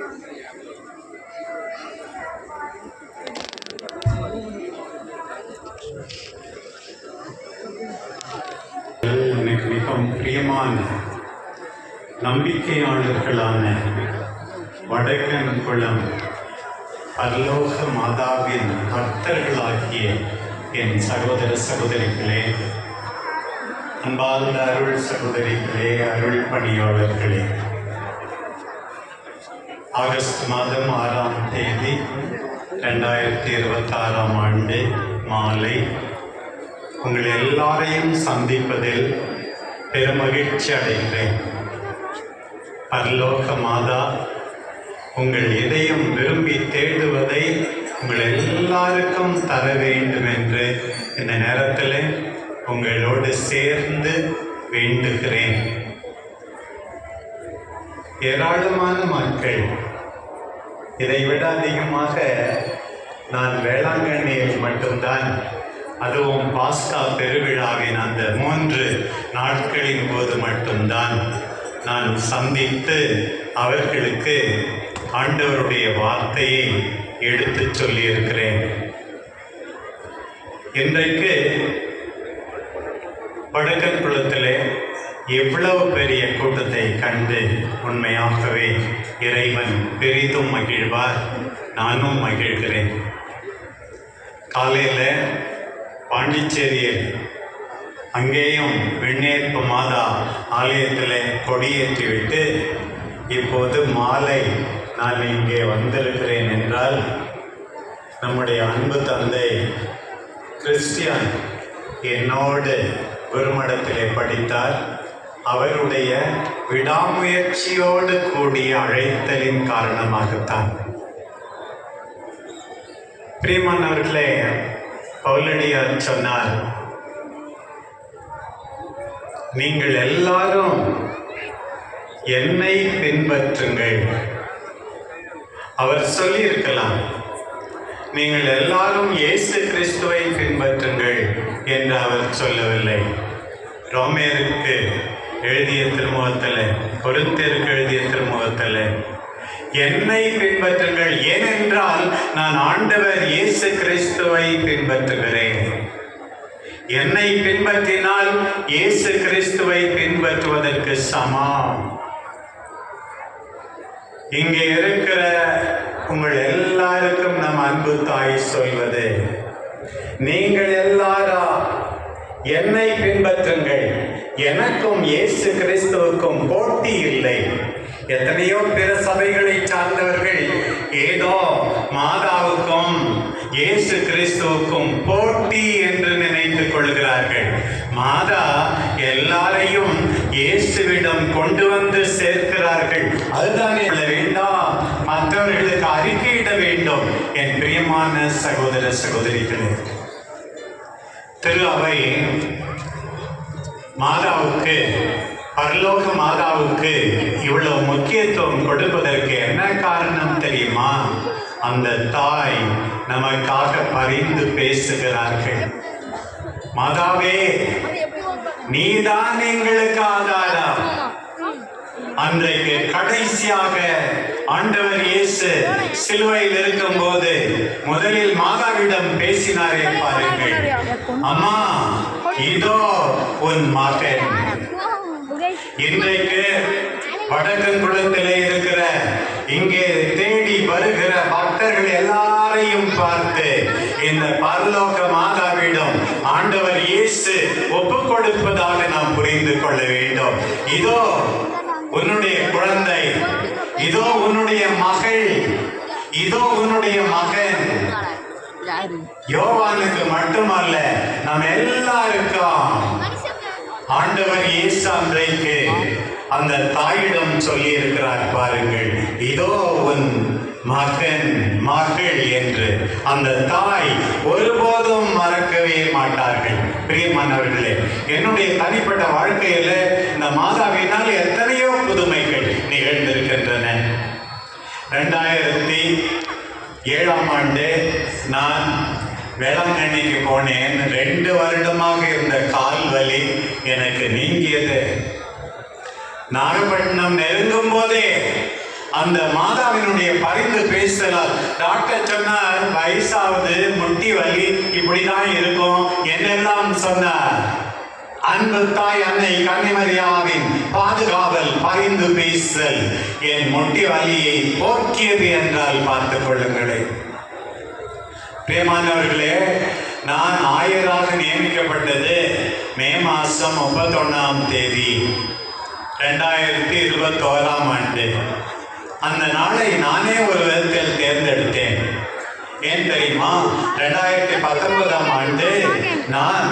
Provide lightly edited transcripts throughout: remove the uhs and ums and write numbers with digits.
எனக்கு மிகவும் பிரியமான நம்பிக்கையாளர்களான வடக்கன்குளம் பரலோக மாதாவின் பக்தர்களாகிய என் சகோதர சகோதரிகளே, அன்பார்ந்த அருள் சகோதரிகளே, அருள் பணியாளர்களே, ஆகஸ்ட் மாதம் 6ஆம் தேதி 2026ஆம் ஆண்டு மாலை உங்கள் எல்லாரையும் சந்திப்பதில் பெருமகிழ்ச்சி அடைகிறேன். பரலோக மாதா உங்கள் இதயம் விரும்பி தேடுவதை உங்கள் எல்லாருக்கும் தர வேண்டும் என்று இந்த நேரத்தில் உங்களோடு சேர்ந்து வேண்டுகிறேன். ஏராளமான மக்கள், இதைவிட அதிகமாக நான் வேளாங்கண்ணியில் மட்டும்தான், அதுவும் பாஸ்கா பெருவிழாவின் அந்த 3 நாட்களின் போது மட்டும்தான் நான் சந்தித்து அவர்களுக்கு ஆண்டவருடைய வார்த்தையை எடுத்து சொல்லியிருக்கிறேன். இன்றைக்கு வடக்கன்குளத்திலே எவ்வளவு பெரிய கூட்டத்தை கண்டு உண்மையாகவே இறைவன் பெரிதும் மகிழ்வார். நானும் மகிழ்கிறேன். காலையில் பாண்டிச்சேரியில் அங்கேயும் விண்ணேற்பு மாதா ஆலயத்தில் கொடியேற்றிவிட்டு இப்போது மாலை நான் இங்கே வந்திருக்கிறேன் என்றால் நம்முடைய அன்பு தந்தை கிறிஸ்டியன் என்னோடு குருமடத்திலே படித்தார். அவருடைய விடாமுயற்சியோடு கூடிய அழைத்தலின் காரணமாகத்தான். பிரியமானவர்களே, பவுலடியார் சொன்னார், நீங்கள் எல்லாரும் என்னை பின்பற்றுங்கள். அவர் சொல்லியிருக்கலாம், நீங்கள் எல்லாரும் இயேசு கிறிஸ்துவை பின்பற்றுங்கள் என்று அவர் சொல்லவில்லை. ரோமேருக்கு எழுதிய திருமுகத்தில், கொரிந்தியருக்கு எழுதிய திருமுகத்தில் என்னை பின்பற்றுங்கள், ஏனென்றால் நான் ஆண்டவர் இயேசு கிறிஸ்துவை பின்பற்றுகிறேன். என்னை பின்பற்றினால் இயேசு கிறிஸ்துவை பின்பற்றுவதற்கு சமம். இங்கே இருக்கிற உங்கள் எல்லாருக்கும் நம் அன்பு தாய் சொல்வது, நீங்கள் எல்லாரும் என்னை பின்பற்றுங்கள், எனக்கும் இயேசு கிறிஸ்துவுக்கும் போட்டி இல்லை. எத்தனையோ பிற சபைகளை சார்ந்தவர்கள் ஏதோ மாதாவுக்கும் இயேசு கிறிஸ்துவுக்கும் போட்டி என்று நினைத்துக் கொள்கிறார்கள். மாதா எல்லாரையும் இயேசுவிடம் கொண்டு வந்து சேர்க்கிறார்கள். அதுதானே வேண்டாம், மற்றவர்களுக்கு அறிக்கையிட வேண்டும். என் பிரியமான சகோதர சகோதரிகளே, திரு அவை மாதாவுக்கு, பரலோக மாதாவுக்கு இவ்வளவு முக்கியத்துவம் கொடுப்பதற்கு என்ன காரணம் தெரியுமா? அந்த தாய் நமக்காக பரிந்து பேசுகிறார்கள். மாதாவே, நீதான் எங்களுக்கு ஆதாரம். அன்றைக்கு கடைசியாக ஆண்டவர் இயேசு சிலுவையில் இருக்கும் போது முதலில் மாதாவிடம் பேசினாரே பாருங்கள், அம்மா இதோ உன் மகன். இன்றைக்கு வடக்கன்குளத்திலே இருக்கிற, இங்கே தேடி வருகிற பக்தர்கள் எல்லாரையும் பார்த்து இந்த பரலோக மாதாவிடம் ஆண்டவர் இயேசு ஒப்புக் கொடுப்பதாக நாம் புரிந்து கொள்ள வேண்டும். இதோ உன்னுடைய குழந்தை, இதோ உன்னுடைய மகள், இதோ உன்னுடைய மகன். யோவானுக்கு மட்டுமல்ல, நம் எல்லாருக்கும் ஆண்டவர் இயேசு அன்றைக்கு அந்த தாயிடம் சொல்லி இருக்கிறார் பாருங்கள், இதோ உன் மகன் மகள் என்று. அந்த தாய் ஒருபோதும் மறக்கவே மாட்டார்கள். பிரியமானவர்களே, என்னுடைய தனிப்பட்ட வாழ்க்கையில இந்த மாதாவினால் எத்தனையோ புதுமைகள் நிகழ்ந்திருக்கின்றன. 2007ஆம் ஆண்டு நான் வேளாங்கண்ணிக்கு போனேன். 2 வருடமாக இருந்த கால் வலி எனக்கு நீங்கியது. நாகப்பட்டினம் நெருங்கும் போதே அந்த மாதாவினுடைய பரிந்து பேசலால் டாக்டர் சொன்னார், வயசாவது, முட்டி வலி இப்படிதான் இருக்கும் என்னெல்லாம் சொன்னார். அன்பு தாய் அன்னை கன்னிமரியாவின் பாதுகாவல், பரிந்து பேசல் என் முட்டி வலியை போக்கியது என்றால் பார்த்துக் கொள்ளுங்களேன். பிரியமானவர்களே, நான் ஆயராக நியமிக்கப்பட்டது மே மாதம் 31ஆம் தேதி 2021ஆம் ஆண்டு. அந்த நாளை நானே ஒரு விதத்தில் தேர்ந்தெடுத்தேன். ஏன் தெரியுமா? 2019ஆம் ஆண்டு நான்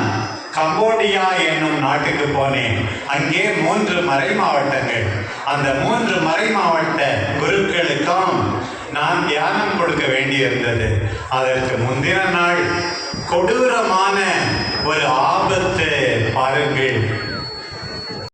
கம்போடியா என்னும் நாட்டுக்கு போனேன். அங்கே 3 மறை மாவட்டங்கள். அந்த 3 மறை மாவட்ட குருக்களுக்கும் நான் தியானம் கொடுக்க வேண்டியிருந்தது. அதற்கு முந்தின நாள் கொடூரமான ஒரு ஆபத்து பாருங்கள்.